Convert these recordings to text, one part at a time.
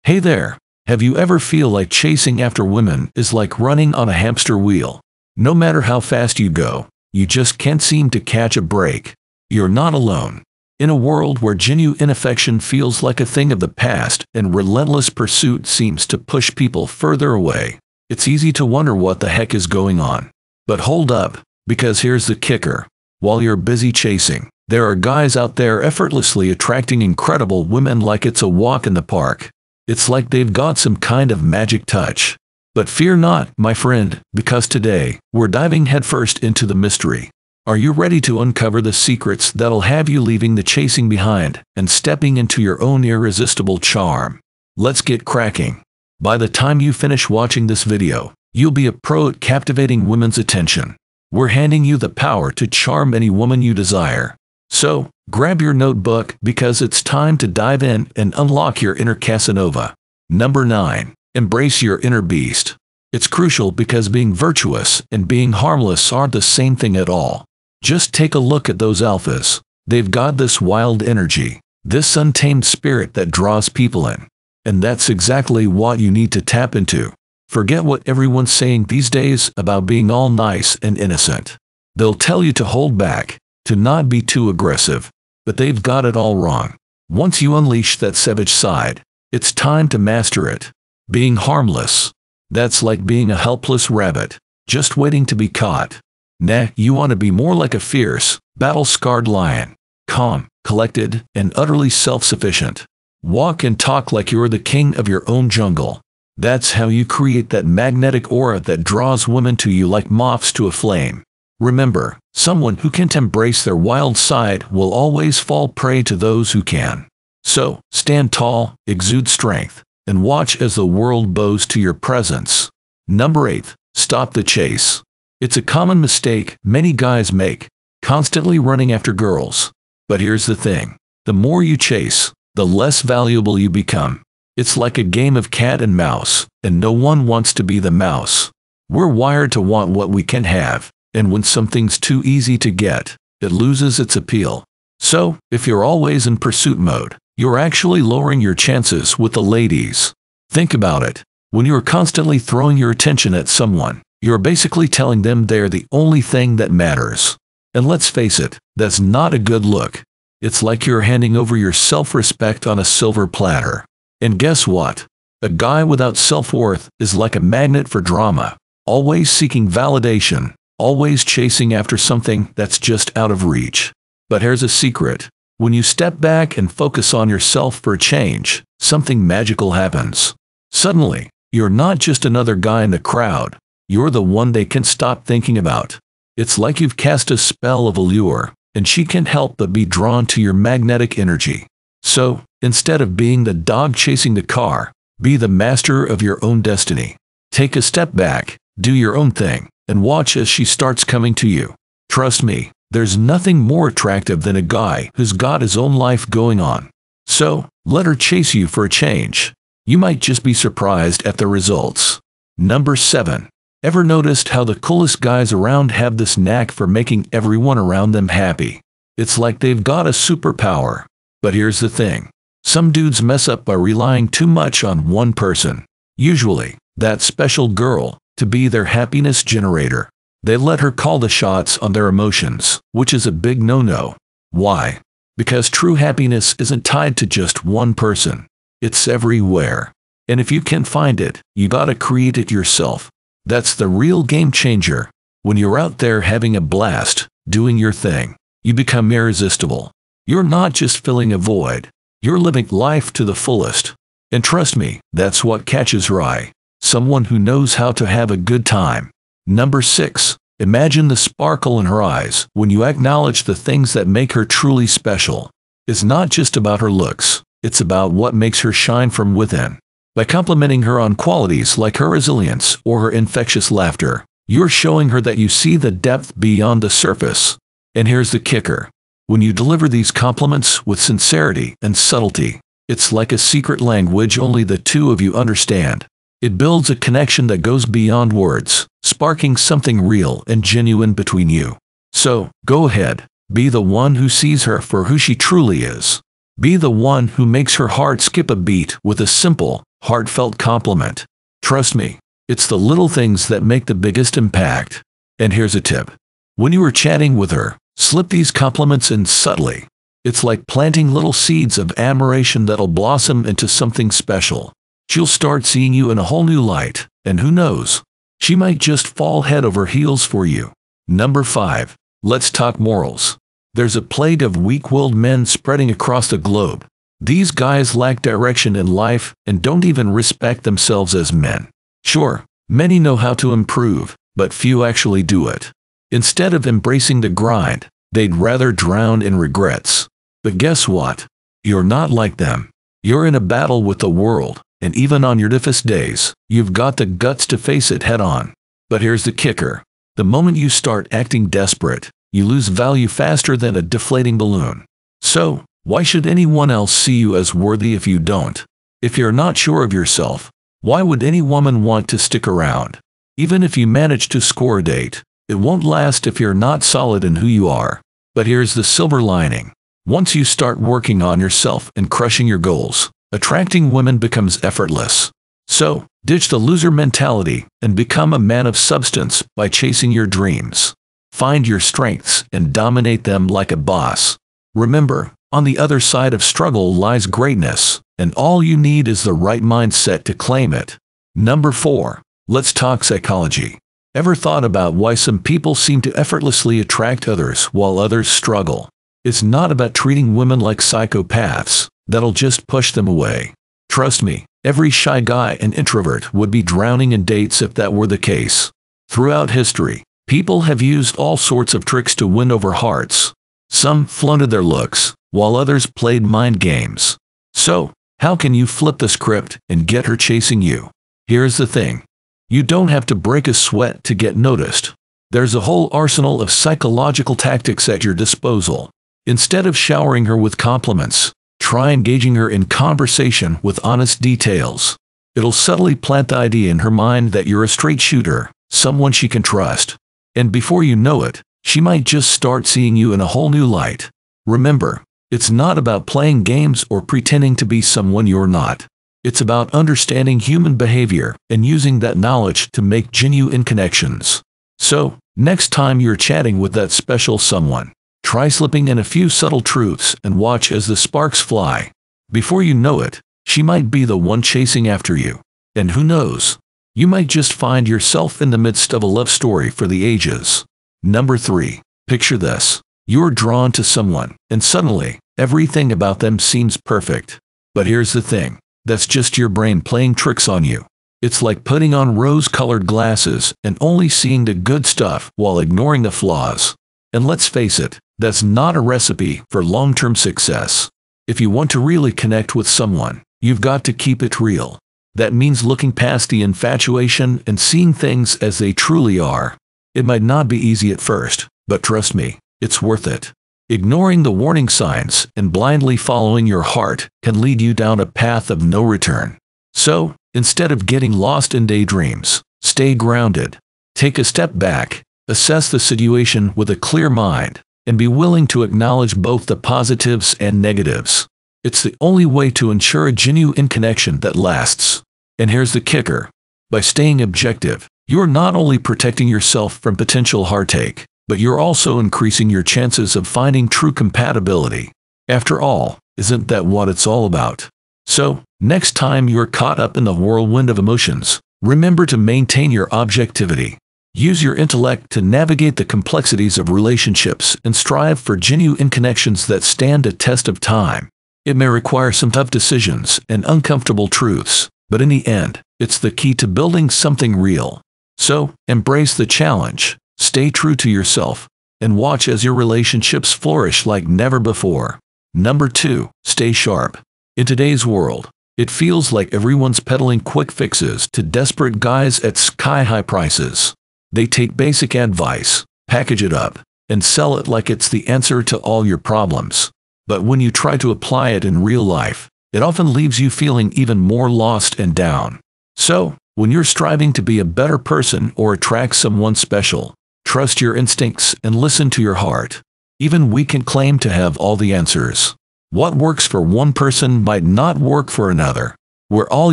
Hey there, have you ever feel like chasing after women is like running on a hamster wheel? No matter how fast you go, you just can't seem to catch a break. You're not alone. In a world where genuine affection feels like a thing of the past and relentless pursuit seems to push people further away, it's easy to wonder what the heck is going on. But hold up, because here's the kicker. While you're busy chasing, there are guys out there effortlessly attracting incredible women like it's a walk in the park. It's like they've got some kind of magic touch. But fear not, my friend, because today, we're diving headfirst into the mystery. Are you ready to uncover the secrets that'll have you leaving the chasing behind and stepping into your own irresistible charm? Let's get cracking. By the time you finish watching this video, you'll be a pro at captivating women's attention. We're handing you the power to charm any woman you desire. So, grab your notebook because it's time to dive in and unlock your inner Casanova. Number 9. Embrace your inner beast. It's crucial because being virtuous and being harmless aren't the same thing at all. Just take a look at those alphas. They've got this wild energy, this untamed spirit that draws people in. And that's exactly what you need to tap into. Forget what everyone's saying these days about being all nice and innocent. They'll tell you to hold back, to not be too aggressive, but they've got it all wrong. Once you unleash that savage side, it's time to master it. Being harmless. That's like being a helpless rabbit, just waiting to be caught. Nah, you want to be more like a fierce, battle-scarred lion. Calm, collected, and utterly self-sufficient. Walk and talk like you're the king of your own jungle. That's how you create that magnetic aura that draws women to you like moths to a flame. Remember, someone who can't embrace their wild side will always fall prey to those who can. So, stand tall, exude strength, and watch as the world bows to your presence. Number 8. Stop the chase. It's a common mistake many guys make, constantly running after girls. But here's the thing. The more you chase, the less valuable you become. It's like a game of cat and mouse, and no one wants to be the mouse. We're wired to want what we can have, and when something's too easy to get, it loses its appeal. So, if you're always in pursuit mode, you're actually lowering your chances with the ladies. Think about it. When you're constantly throwing your attention at someone, you're basically telling them they're the only thing that matters. And let's face it, that's not a good look. It's like you're handing over your self-respect on a silver platter. And guess what? A guy without self-worth is like a magnet for drama, always seeking validation, always chasing after something that's just out of reach. But here's a secret. When you step back and focus on yourself for a change, something magical happens. Suddenly, you're not just another guy in the crowd. You're the one they can stop thinking about. It's like you've cast a spell of allure, and she can't help but be drawn to your magnetic energy. So, instead of being the dog chasing the car, be the master of your own destiny. Take a step back, do your own thing, and watch as she starts coming to you. Trust me, there's nothing more attractive than a guy who's got his own life going on. So, let her chase you for a change. You might just be surprised at the results. Number 7. Ever noticed how the coolest guys around have this knack for making everyone around them happy? It's like they've got a superpower. But here's the thing. Some dudes mess up by relying too much on one person. Usually, that special girl, to be their happiness generator. They let her call the shots on their emotions, which is a big no-no. Why? Because true happiness isn't tied to just one person. It's everywhere. And if you can't find it, you gotta create it yourself. That's the real game changer. When you're out there having a blast, doing your thing, you become irresistible. You're not just filling a void. You're living life to the fullest. And trust me, that's what catches her eye. Someone who knows how to have a good time. Number 6. Imagine the sparkle in her eyes when you acknowledge the things that make her truly special. It's not just about her looks. It's about what makes her shine from within. By complimenting her on qualities like her resilience or her infectious laughter, you're showing her that you see the depth beyond the surface. And here's the kicker. When you deliver these compliments with sincerity and subtlety, it's like a secret language only the two of you understand. It builds a connection that goes beyond words, sparking something real and genuine between you. So, go ahead, be the one who sees her for who she truly is. Be the one who makes her heart skip a beat with a simple, heartfelt compliment. Trust me, it's the little things that make the biggest impact. And here's a tip. When you are chatting with her, slip these compliments in subtly. It's like planting little seeds of admiration that'll blossom into something special. She'll start seeing you in a whole new light, and who knows, she might just fall head over heels for you. Number 5. Let's talk morals. There's a plague of weak-willed men spreading across the globe. These guys lack direction in life and don't even respect themselves as men. Sure, many know how to improve, but few actually do it. Instead of embracing the grind, they'd rather drown in regrets. But guess what? You're not like them. You're in a battle with the world, and even on your toughest days, you've got the guts to face it head on. But here's the kicker. The moment you start acting desperate, you lose value faster than a deflating balloon. So, why should anyone else see you as worthy if you don't? If you're not sure of yourself, why would any woman want to stick around? Even if you manage to score a date, it won't last if you're not solid in who you are. But here's the silver lining. Once you start working on yourself and crushing your goals, attracting women becomes effortless. So, ditch the loser mentality and become a man of substance by chasing your dreams. Find your strengths and dominate them like a boss. Remember, on the other side of struggle lies greatness, and all you need is the right mindset to claim it. Number 4. Let's talk psychology. Ever thought about why some people seem to effortlessly attract others while others struggle? It's not about treating women like psychopaths. That'll just push them away. Trust me, every shy guy and introvert would be drowning in dates if that were the case. Throughout history, people have used all sorts of tricks to win over hearts. Some flaunted their looks, while others played mind games. So, how can you flip the script and get her chasing you? Here's the thing. You don't have to break a sweat to get noticed. There's a whole arsenal of psychological tactics at your disposal. Instead of showering her with compliments, try engaging her in conversation with honest details. It'll subtly plant the idea in her mind that you're a straight shooter, someone she can trust. And before you know it, she might just start seeing you in a whole new light. Remember, it's not about playing games or pretending to be someone you're not. It's about understanding human behavior and using that knowledge to make genuine connections. So, next time you're chatting with that special someone, try slipping in a few subtle truths and watch as the sparks fly. Before you know it, she might be the one chasing after you. And who knows? You might just find yourself in the midst of a love story for the ages. Number 3. Picture this. You're drawn to someone, and suddenly, everything about them seems perfect. But here's the thing. That's just your brain playing tricks on you. It's like putting on rose-colored glasses and only seeing the good stuff while ignoring the flaws. And let's face it, that's not a recipe for long-term success. If you want to really connect with someone, you've got to keep it real. That means looking past the infatuation and seeing things as they truly are. It might not be easy at first, but trust me, it's worth it. Ignoring the warning signs and blindly following your heart can lead you down a path of no return. So, instead of getting lost in daydreams, stay grounded. Take a step back, assess the situation with a clear mind, and be willing to acknowledge both the positives and negatives. It's the only way to ensure a genuine connection that lasts. And here's the kicker. By staying objective, you're not only protecting yourself from potential heartache, but you're also increasing your chances of finding true compatibility. After all, isn't that what it's all about? So, next time you're caught up in the whirlwind of emotions, remember to maintain your objectivity. Use your intellect to navigate the complexities of relationships and strive for genuine connections that stand a test of time. It may require some tough decisions and uncomfortable truths, but in the end, it's the key to building something real. So, embrace the challenge, stay true to yourself, and watch as your relationships flourish like never before. Number 2, stay sharp. In today's world, it feels like everyone's peddling quick fixes to desperate guys at sky-high prices. They take basic advice, package it up, and sell it like it's the answer to all your problems. But when you try to apply it in real life, it often leaves you feeling even more lost and down. So, when you're striving to be a better person or attract someone special, trust your instincts and listen to your heart. Even we can claim to have all the answers. What works for one person might not work for another. We're all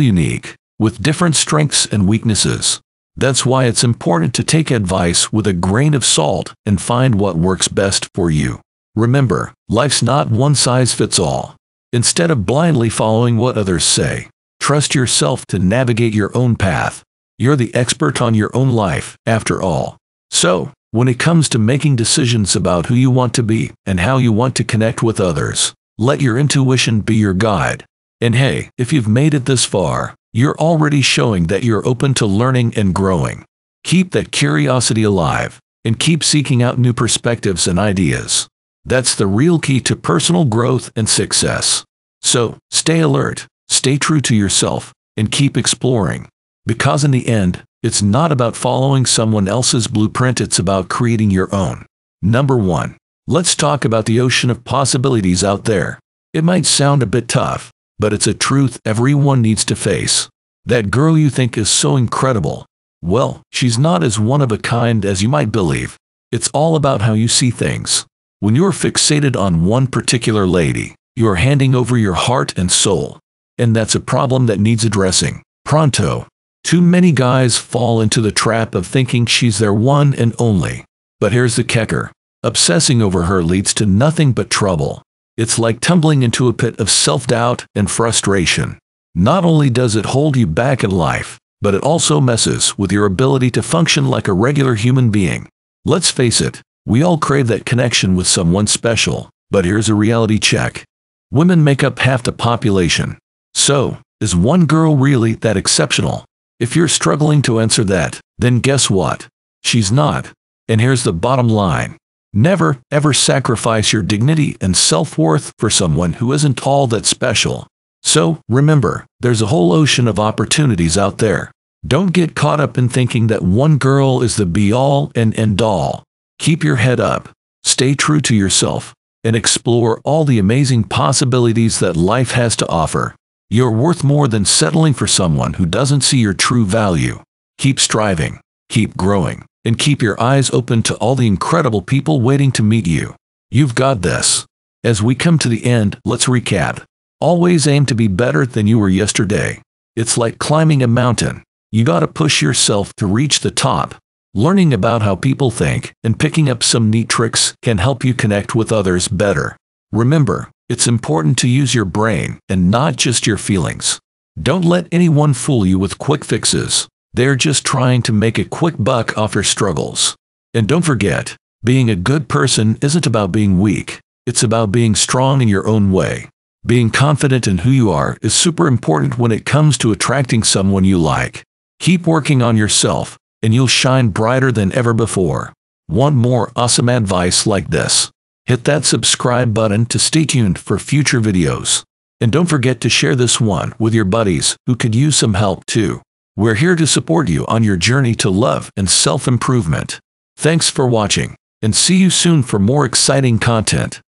unique, with different strengths and weaknesses. That's why it's important to take advice with a grain of salt and find what works best for you. Remember, life's not one size fits all. Instead of blindly following what others say, trust yourself to navigate your own path. You're the expert on your own life, after all. So, when it comes to making decisions about who you want to be and how you want to connect with others, let your intuition be your guide. And hey, if you've made it this far, you're already showing that you're open to learning and growing. Keep that curiosity alive, and keep seeking out new perspectives and ideas. That's the real key to personal growth and success. So, stay alert, stay true to yourself, and keep exploring. Because in the end, it's not about following someone else's blueprint, it's about creating your own. Number 1. Let's talk about the ocean of possibilities out there. It might sound a bit tough, but it's a truth everyone needs to face. That girl you think is so incredible. Well, she's not as one of a kind as you might believe. It's all about how you see things. When you're fixated on one particular lady, you're handing over your heart and soul. And that's a problem that needs addressing. Pronto. Too many guys fall into the trap of thinking she's their one and only. But here's the kicker. Obsessing over her leads to nothing but trouble. It's like tumbling into a pit of self-doubt and frustration. Not only does it hold you back in life, but it also messes with your ability to function like a regular human being. Let's face it, we all crave that connection with someone special, but here's a reality check. Women make up half the population. So, is one girl really that exceptional? If you're struggling to answer that, then guess what? She's not. And here's the bottom line. Never, ever sacrifice your dignity and self-worth for someone who isn't all that special. So, remember, there's a whole ocean of opportunities out there. Don't get caught up in thinking that one girl is the be-all and end-all. Keep your head up, stay true to yourself, and explore all the amazing possibilities that life has to offer. You're worth more than settling for someone who doesn't see your true value. Keep striving, keep growing, and keep your eyes open to all the incredible people waiting to meet you. You've got this. As we come to the end, let's recap. Always aim to be better than you were yesterday. It's like climbing a mountain. You gotta push yourself to reach the top. Learning about how people think and picking up some neat tricks can help you connect with others better. Remember, it's important to use your brain and not just your feelings. Don't let anyone fool you with quick fixes. They're just trying to make a quick buck off your struggles. And don't forget, being a good person isn't about being weak. It's about being strong in your own way. Being confident in who you are is super important when it comes to attracting someone you like. Keep working on yourself, and you'll shine brighter than ever before. Want more awesome advice like this? Hit that subscribe button to stay tuned for future videos. And don't forget to share this one with your buddies who could use some help too. We're here to support you on your journey to love and self-improvement. Thanks for watching, and see you soon for more exciting content.